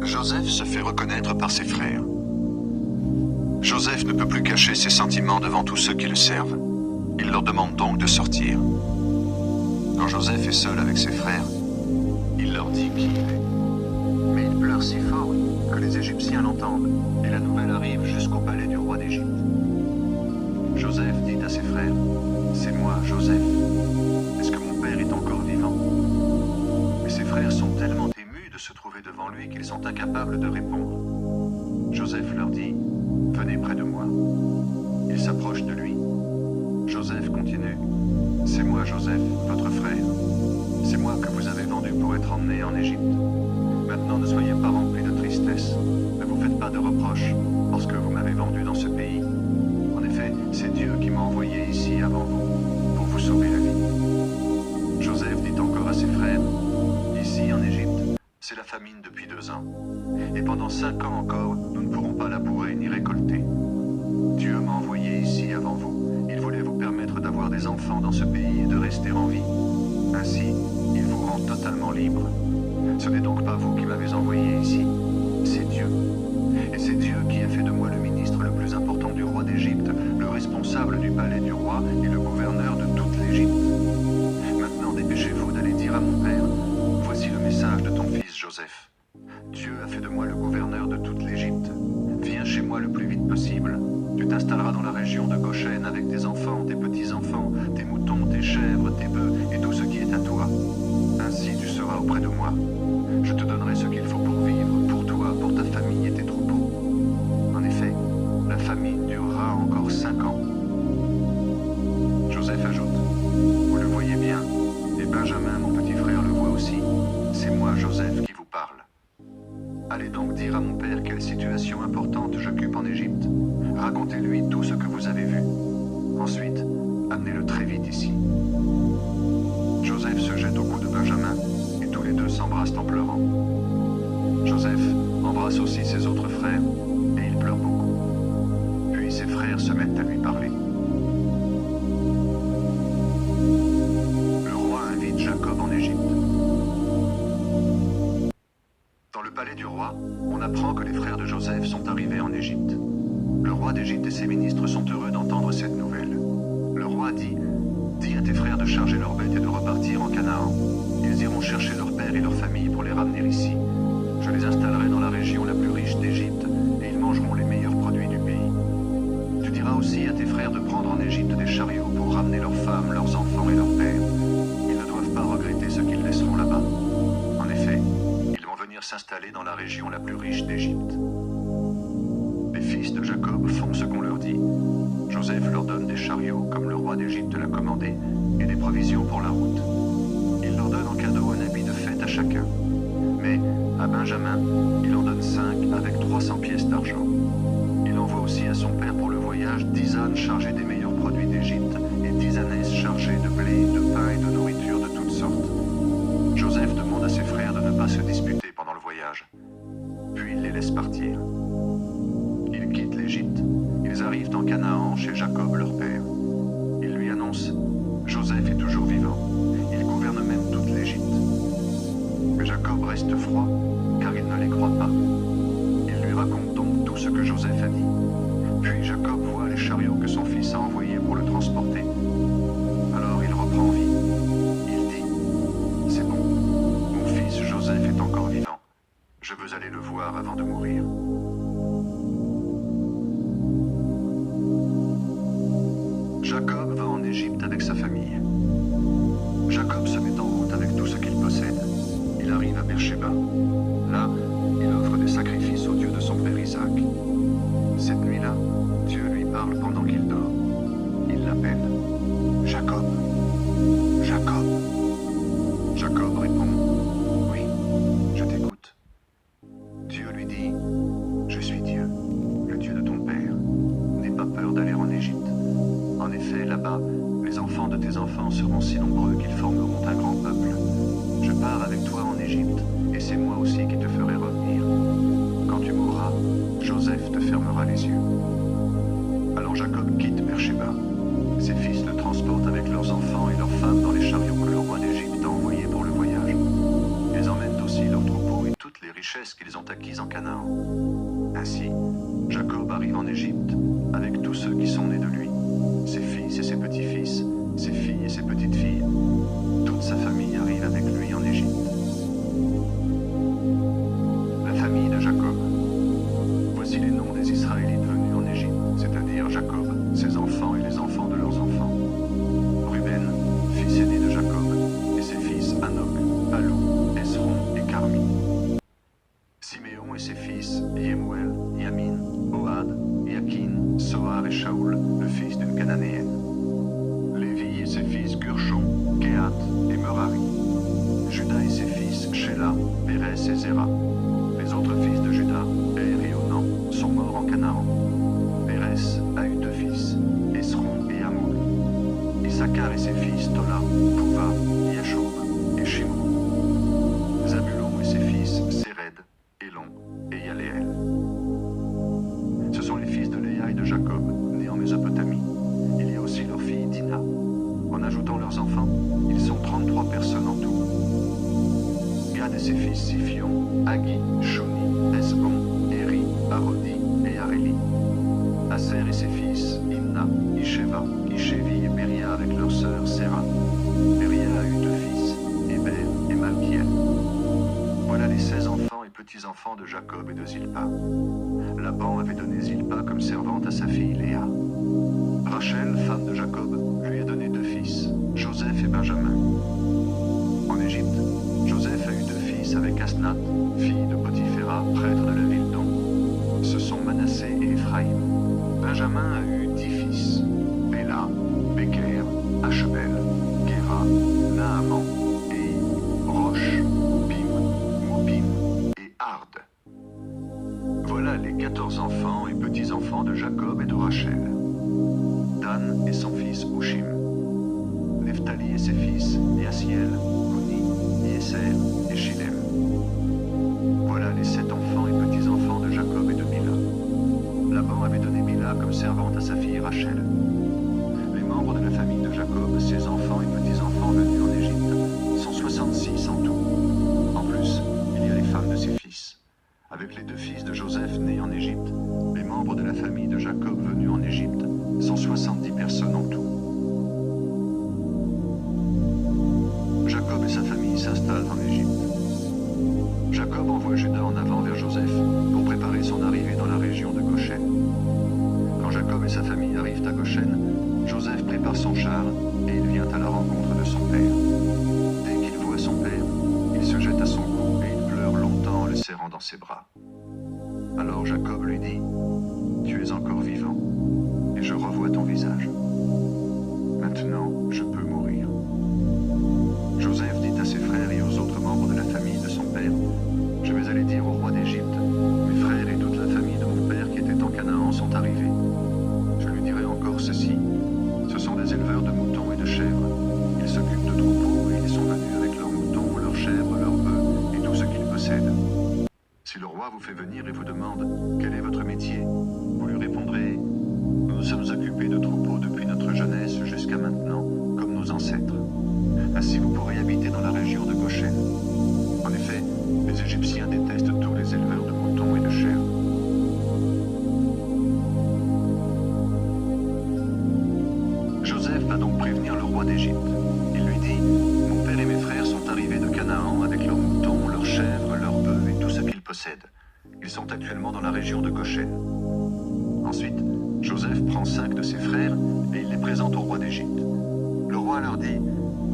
Joseph se fait reconnaître par ses frères. Joseph ne peut plus cacher ses sentiments devant tous ceux qui le servent. Il leur demande donc de sortir. Quand Joseph est seul avec ses frères, il leur dit qui il est. Mais il pleure si fort que les Égyptiens l'entendent, et la nouvelle arrive jusqu'au palais du roi d'Égypte. Joseph dit à ses frères, « C'est moi, Joseph. Est-ce que mon père est encore vivant ?» Mais ses frères sont tellement émus de se trouver devant lui qu'ils sont incapables de répondre. Joseph leur dit, « Venez près de moi. » Ils s'approchent de lui. Joseph continue, « C'est moi, Joseph, votre frère. C'est moi que vous avez vendu pour être emmené en Égypte. Maintenant, ne soyez pas remplis de tristesse. Ne vous faites pas de reproches, parce que vous m'avez vendu dans ce pays. En effet, c'est Dieu qui m'a envoyé ici avant vous, pour vous sauver la vie. » Joseph dit encore à ses frères, « Ici, en Égypte, c'est la famine depuis 2 ans. Et pendant 5 ans encore, nous ne pourrons pas labourer ni récolter. Dieu m'a envoyé ici avant vous. Il voulait vous permettre d'avoir des enfants dans ce pays et de rester en vie. Ainsi, il vous rend totalement libre. Ce n'est donc pas vous qui m'avez envoyé ici, c'est Dieu. Et c'est Dieu qui a fait de moi le ministre le plus important du roi d'Égypte, le responsable du palais du roi et le gouverneur de toute l'Égypte. Maintenant, dépêchez-vous d'aller dire à mon père, voici le message de ton fils Joseph. Dieu a fait de moi le gouverneur de toute l'Égypte. Viens chez moi le plus vite possible. Tu t'installeras dans la région de Goshen avec tes enfants, tes petits-enfants, tes moutons, tes chèvres, tes bœufs et tout ce qui est à toi. Ainsi tu seras auprès de moi. Je te donnerai ce qu'il faut pour vivre, pour toi, pour ta famille et tes troupeaux. En effet, la famine durera encore 5 ans. Joseph ajoute, vous le voyez bien, et Benjamin, mon petit frère, le voit aussi. C'est moi, Joseph, qui vous parle. Allez donc dire à mon père quelle situation importante j'occupe en Égypte. Racontez-lui tout ce que vous avez vu. Ensuite, amenez-le très vite ici. Joseph se jette au cou de Benjamin et tous les deux s'embrassent en pleurant. Joseph embrasse aussi ses autres frères et il pleure beaucoup. Puis ses frères se mettent à lui parler. Le roi invite Jacob en Égypte. Dans le palais du roi, on apprend que les frères de Joseph sont arrivés en Égypte. Le roi d'Égypte et ses ministres sont heureux d'entendre cette nouvelle. Le roi dit, « Dis à tes frères de charger leurs bêtes et de repartir en Canaan. Ils iront chercher leur père et leur famille pour les ramener ici. Je les installerai dans la région la plus riche d'Égypte et ils mangeront les meilleurs produits du pays. Tu diras aussi à tes frères de prendre en Égypte des chariots pour ramener leurs femmes, leurs enfants et leurs pères. Ils ne doivent pas regretter ce qu'ils laisseront là-bas. En effet, ils vont venir s'installer dans la région la plus riche d'Égypte. » Les fils de Jacob font ce qu'on leur dit. Joseph leur donne des chariots, comme le roi d'Égypte l'a commandé, et des provisions pour la route. Il leur donne en cadeau un habit de fête à chacun. Mais à Benjamin, il en donne 5 avec 300 pièces d'argent. Il envoie aussi à son père pour le voyage 10 ânes chargés des meilleurs produits d'Égypte et 10 ânesses chargées de blé, de pain et de nourriture de toutes sortes. Joseph demande à ses frères de ne pas se disputer pendant le voyage. Puis il les laisse partir. Ils quittent l'Égypte. Ils arrivent en Canaan chez Jacob, leur père. Ils lui annoncent « Joseph est toujours vivant. Il gouverne même toute l'Égypte. » Mais Jacob reste froid, car il ne les croit pas. Il lui raconte donc tout ce que Joseph a dit. Puis Jacob voit les chariots que son fils a envoyés pour le transporter. Alors il reprend vie. Il dit « C'est bon, mon fils Joseph est encore vivant. Je veux aller le voir avant de mourir. » Jacob va en Égypte avec sa famille. Jacob se met en route avec tout ce qu'il possède. Il arrive à Beersheba. Là, il offre des sacrifices au Dieu de son père Isaac. Cette nuit-là, Dieu lui parle pendant qu'il dort. Il l'appelle. « Jacob, Jacob. » Jacob répond. « Oui, je t'écoute. » Dieu lui dit. « Je suis Dieu, le Dieu de ton père. N'aie pas peur d'aller en Égypte. En effet, là-bas, les enfants de tes enfants seront si nombreux qu'ils formeront un grand peuple. Je pars avec toi en Égypte, et c'est moi aussi qui te ferai revenir. Quand tu mourras, Joseph te fermera les yeux. » Alors Jacob quitte Beersheba. Ses fils le transportent avec leurs enfants et leurs femmes dans les chariots que le roi d'Égypte a envoyés pour le voyage. Ils emmènent aussi leurs troupeaux et toutes toutes les richesses qu'ils ont acquises en Canaan. Ainsi, Jacob arrive en Égypte avec tous ceux qui sont nés de lui, ses fils et ses petits-fils, ses filles et ses petites-filles. Toute sa famille arrive avec lui en Égypte. La famille de Jacob. Voici les noms des Israélites venus en Égypte, c'est-à-dire Jacob, ses enfants et les enfants de leurs enfants. Ruben, fils aîné de Jacob, et ses fils Hanok, Palou, Esron et Carmi. Siméon et ses fils Yemuel, Yamin, Ohad, Yakin, Sohar et Shaoul, le fils d'une Cananéenne. Lévi et ses fils Gershon, Kehat et Merari. Juda et ses fils Shelah, Pérez et Zéra. Les autres fils de Juda, Er et Onan, sont morts en Canaan. Pérez a eu 2 fils, Esron et Hamoul. Issachar et ses fils Tola, Pouva, Yashub et Shimron. Zabulon et ses fils Séred, Elon et Yaléel. Ce sont les fils de Léa et de Jacob, nés en Mésopotamie. Il y a aussi leur fille Dina. En ajoutant leurs enfants, ils sont 33 personnes en tout. Gad et ses fils Siphion, Hagi, Shoni, Esbon, Eri, Arodi et Aréli. Aser et ses fils Imna, Isheva, Ishévi et Beria avec leur sœur Séra. Beria a eu 2 fils, Héber et Malkiel. Voilà les 16 enfants et petits-enfants de Jacob et de Zilpa. Laban avait donné Zilpa comme servante à sa fille Léa. Rachel, femme de Jacob, lui a donné 2 fils, Joseph et Benjamin. En Égypte, Joseph a eu 2 fils avec Asnath, fille de Potiphéra, prêtre de la ville d'On. Ce sont Manassé et Éphraïm. Benjamin a eu 10 fils, Béla, Béker, Ashbel, Géra, Naaman, Ei, Roche, Bim, Moubim et Ard. Voilà les 14 enfants et petits-enfants de Jacob et de Rachel. Dan et son fils Hushim. Nephtali et ses fils Yaasiel, Guni, Yéser et Shilem. Voilà les 7 enfants et petits-enfants de Jacob et de Bila. Laban avait donné Bila comme servante à sa fille Rachel. Les membres de la famille de Jacob, ses enfants et petits-enfants venus en Égypte, sont 66 en tout. En plus, il y a les femmes de ses fils. Avec les 2 fils de Joseph nés en Égypte, les membres de la famille de Jacob venus en Égypte sont 70 personnes en tout. Jacob et sa famille s'installent en Égypte. Jacob envoie Juda en avant vers Joseph pour préparer son arrivée dans la région de Goshen. Quand Jacob et sa famille arrivent à Goshen, Joseph prépare son char et il vient à la rencontre de son père. Dès qu'il voit son père, il se jette à son cou et il pleure longtemps en le serrant dans ses bras. Alors Jacob lui dit : « Tu es encore vivant, et je revois ton visage. Maintenant, je peux mourir. » Joseph dit à ses frères et aux autres membres de la famille de son père : « Je vais aller dire au roi d'Égypte : mes frères et toute la famille de mon père qui était en Canaan sont arrivés. Je lui dirai encore ceci : ce sont des éleveurs de moutons et de chèvres. Ils s'occupent de troupeaux et ils sont venus avec leurs moutons, leurs chèvres, leurs bœufs et tout ce qu'ils possèdent. Si le roi vous fait venir et vous demande : quel est votre métier ? Vous lui répondrez : nous nous sommes occupés de troupeaux depuis notre jeunesse jusqu'à maintenant, comme nos ancêtres. Ainsi vous pourrez habiter dans la région de Goshen. En effet, les Égyptiens détestent tous les éleveurs de moutons et de chèvres. Joseph va donc prévenir le roi d'Égypte. Il lui dit : mon père et mes frères sont arrivés de Canaan avec leurs moutons, leurs chèvres, leurs bœufs et tout ce qu'ils possèdent. Ils sont actuellement dans la région de Goshen. Ensuite, Joseph prend 5 de ses frères et il les présente au roi d'Égypte. Le roi leur dit :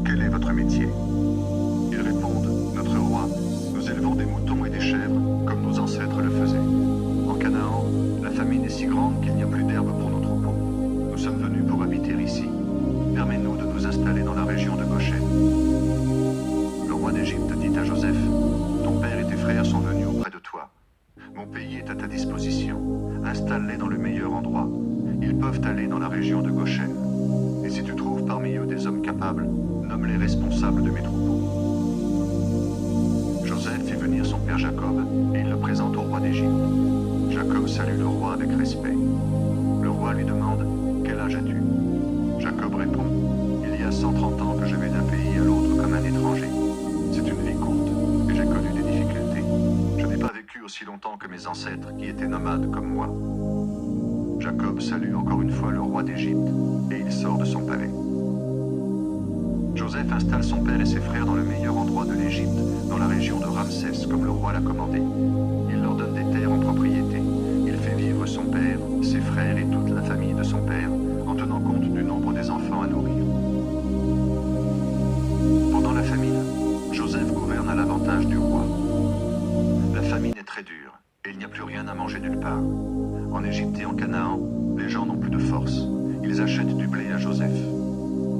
quel est votre métier ? Ils répondent : notre roi, nous élevons des moutons et des chèvres comme nos ancêtres le faisaient. En Canaan, la famine est si grande qu'il n'y a plus d'herbe pour nos troupeaux. Nous sommes venus pour habiter ici. Permets-nous de nous installer dans la région de Goshen. Le roi d'Égypte dit à Joseph : ton père et tes frères sont venus auprès de toi. Mon pays est à ta disposition. Installe-les dans le meilleur endroit. Ils peuvent aller dans la région de Goshen. Et si tu trouves parmi eux des hommes capables, nomme-les responsables de mes troupeaux. Joseph fait venir son père Jacob et il le présente au roi d'Égypte. Jacob salue le roi avec respect. Le roi lui demande : quel âge as-tu ? Jacob répond : il y a 130 ans que je vais d'un pays à l'autre comme un étranger. C'est une vie courte et j'ai connu des difficultés. aussi longtemps que mes ancêtres qui étaient nomades comme moi. Jacob salue encore une fois le roi d'Égypte et il sort de son palais. Joseph installe son père et ses frères dans le meilleur endroit de l'Égypte, dans la région de Ramsès, comme le roi l'a commandé. Il leur donne des terres en propriété. Il fait vivre son père, ses frères et toute la famille de son père, en tenant compte du nombre des enfants à nourrir. Pendant la famine, Joseph gouverne à l'avantage du roi. La famine est très dure et il n'y a plus rien à manger nulle part. En Égypte et en Canaan, les gens n'ont plus de force. Ils achètent du blé à Joseph.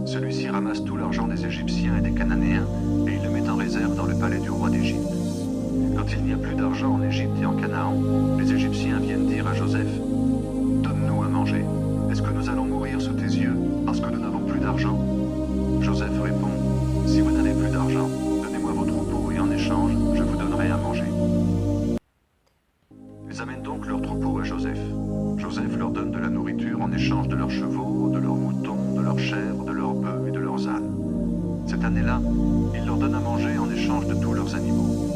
Celui-ci ramasse tout l'argent des Égyptiens et des Cananéens et il le met en réserve dans le palais du roi d'Égypte. Quand il n'y a plus d'argent en Égypte et en Canaan, les Égyptiens viennent dire à Joseph « Donne-nous à manger. Est-ce que nous allons mourir sous tes yeux parce que nous n'avons plus d'argent ?» Joseph répond « Si vous n'avez plus d'argent, donnez-moi vos troupeaux et en échange, je vous donnerai à manger. » Ils amènent donc leurs troupeaux à Joseph. Joseph leur donne de la nourriture en échange de leurs chevaux, de leurs moutons, de leurs chèvres, de leurs bœufs et de leurs ânes. Cette année-là, il leur donne à manger en échange de tous leurs animaux.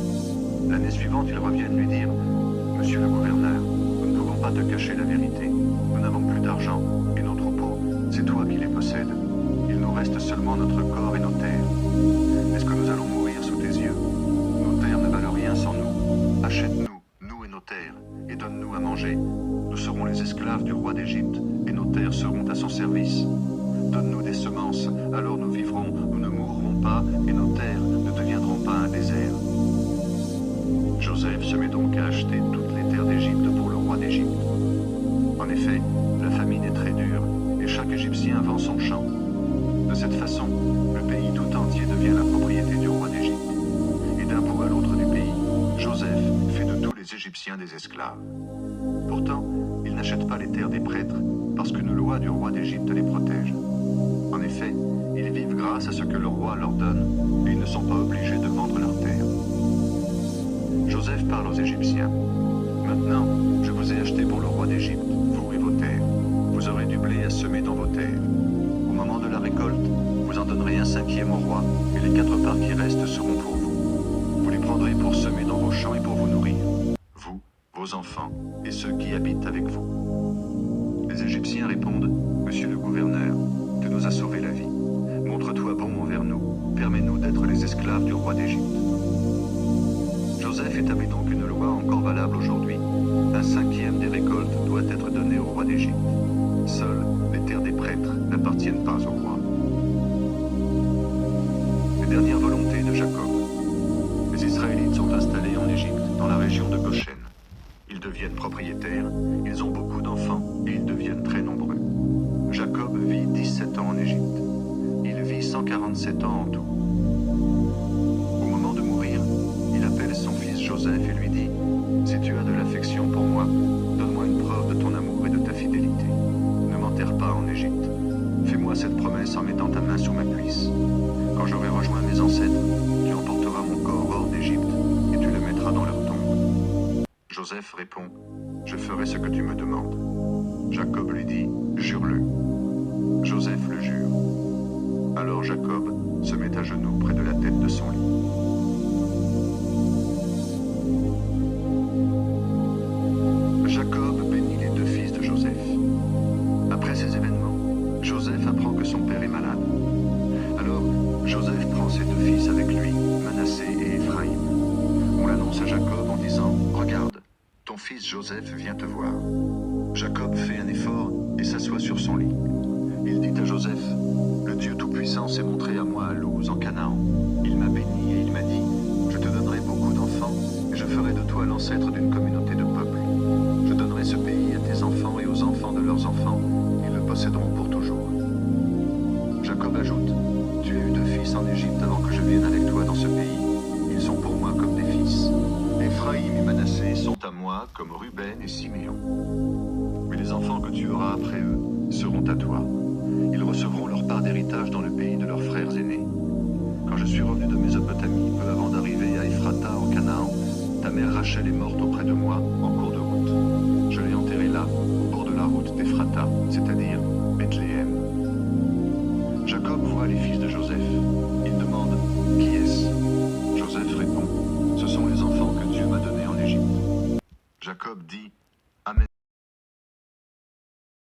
L'année suivante, ils reviennent lui dire « Monsieur le gouverneur, nous ne pouvons pas te cacher la vérité. Nous n'avons plus d'argent et nos troupeaux, c'est toi qui les possèdes. Il nous reste seulement notre corps et nos terres. Est-ce que nous allons mourir sous tes yeux? Nos terres ne valent rien sans nous. Achète-nous, nous et nos terres, et donne-nous à manger. Nous serons les esclaves du roi d'Égypte, et nos terres seront à son service. Donne-nous des semences, alors nous vivrons, nous ne mourrons pas, et nos terres ne deviendront pas un désert. » Joseph se met donc à acheter toutes les terres d'Égypte pour le roi d'Égypte. En effet, la famine est très dure, et chaque Égyptien vend son champ. De cette façon, le pays tout entier devient la propriété du roi d'Égypte. Et d'un bout à l'autre du pays, Joseph fait de tous les Égyptiens des esclaves. Pourtant, ils n'achètent pas les terres des prêtres, parce qu'une loi du roi d'Égypte les protège. En effet, ils vivent grâce à ce que le roi leur donne, et ils ne sont pas obligés de vendre leurs terres. Joseph parle aux Égyptiens. « Maintenant, je vous ai acheté pour le roi d'Égypte, vous et vos terres. Vous aurez du blé à semer dans vos terres. Au moment de la récolte, vous en donnerez 1/5 au roi, et les 4 parts qui restent seront pour vous. Vous les prendrez pour semer dans vos champs et pour vous nourrir, vous, vos enfants et ceux qui habitent avec vous. » Les Égyptiens répondent « Monsieur le gouverneur, tu nous as sauvé la vie. Montre-toi bon envers nous, permets-nous d'être les esclaves du roi d'Égypte. » Joseph établit donc une loi encore valable aujourd'hui. 1/5 des récoltes doit être donné au roi d'Égypte. Seules les terres des prêtres n'appartiennent pas au roi. Les dernières volontés de Jacob. Les Israélites sont installés en Égypte, dans la région de Goshen. Ils deviennent propriétaires, ils ont beaucoup d'enfants et ils deviennent très nombreux. Jacob vit 17 ans en Égypte. Il vit 147 ans en tout. Au moment de mourir, il appelle son fils Joseph et lui dit « Si tu as de l'affection pour moi, donne-moi une preuve de ton amour et de ta fidélité. Ne m'enterre pas en Égypte. Fais-moi cette promesse en mettant ta main sur ma cuisse. Quand j'aurai rejoint mes ancêtres, tu emporteras mon corps hors d'Égypte et tu le mettras dans leur tombe. » Joseph répond « Je ferai ce que tu me demandes. » Jacob lui dit « Jure-le. » Joseph le jure. Alors Jacob se met à genoux près de la tête de son lit. Jacob bénit les 2 fils de Joseph. Après ces événements, Joseph apprend que son père est malade. Alors, Joseph prend ses 2 fils avec lui, Manassé et Éphraïm. On l'annonce à Jacob en disant « Regarde, ton fils Joseph vient te voir. » Jacob fait un effort et s'assoit sur son lit. Il dit à Joseph « Le Dieu Tout-Puissant s'est montré à moi à Luz en Canaan. Il m'a béni et il m'a dit « Je te donnerai beaucoup d'enfants et je ferai de toi l'ancêtre d'une communauté de peuples. Je donnerai ce pays à tes enfants et aux enfants de leurs enfants. Ils le posséderont pour toujours. » Jacob ajoute « Tu as eu 2 fils en Égypte avant que je vienne avec toi dans ce pays. Ils sont pour moi comme des fils. Éphraïm et Manassé sont à moi comme Ruben et Siméon. Mais les enfants que tu auras après eux seront à toi. Ils recevront leur part d'héritage dans le pays de leurs frères aînés. Quand je suis revenu de Mésopotamie, peu avant d'arriver à Ephrata en Canaan, ta mère Rachel est morte auprès de moi en cours de route. Je l'ai enterrée là, au bord de la route d'Ephrata, c'est-à-dire Bethléem. Jacob voit les fils de Joseph. Il demande « Qui est-ce » Joseph répond « Ce sont les enfants que Dieu m'a donnés en Égypte. Jacob dit,